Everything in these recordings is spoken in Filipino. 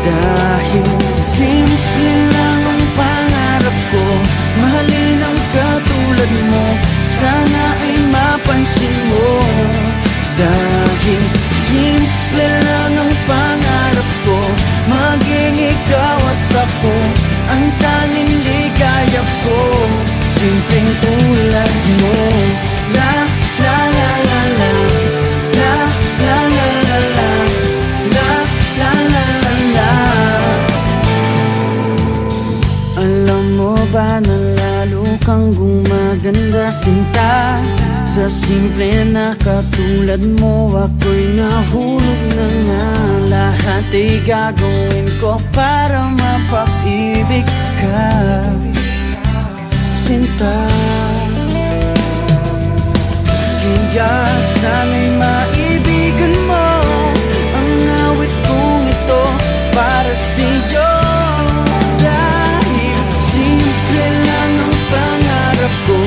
Dahil simple lang ang pangarap ko, mahalin ang katulad mo, sana ay mapansin mo. Dahil simple lang ang pangarap ko, maging ikaw at ako ang tanging ligaya ko. Simpleng tulad mo. La la la la la, la la la la la, la la la la la. Alam mo ba na lalo kang gumaganda, sinta, sa simple na katulad mo? Ako'y nahulog na nga. Lahat ay gagawin ko para mapag-ibig ka, sinta. Kaya sana'y maibigan mo ang awit kong ito para sa'yo. Dahil simple lang ang pangarap ko,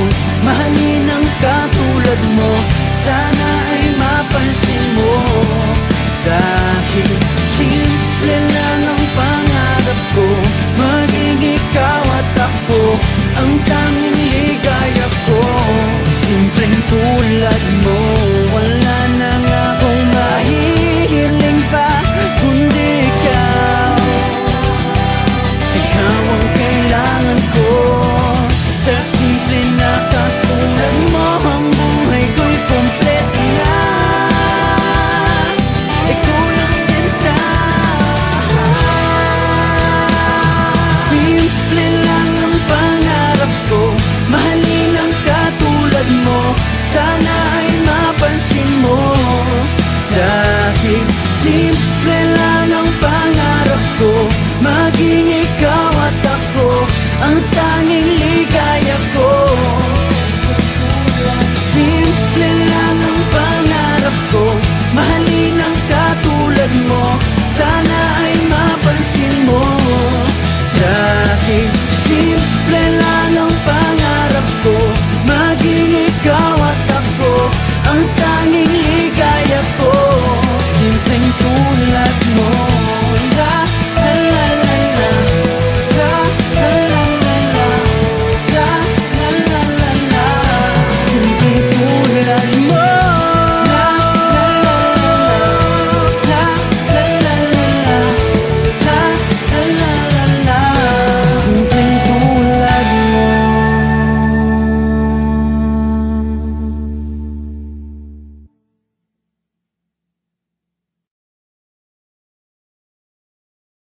mahalin ang katulad mo, sana ay mapansin mo. Dahil simple lang ang pangarap ko, maging ikaw at ako ang tanging ligaya ko. Simpleng tulad mo, wala na nga akong mahihiling pa kundi ikaw. Ikaw ang kailangan ko. Sa simple na katulad mo, ang buhay ko'y kompleto na. Ikaw lang, sinta. Simple lang ang pangarap ko, mahalin ang katulad mo, sana ay mapansin mo. Dahil simple lang ang pangarap ko, maging ikaw at ako ang tanging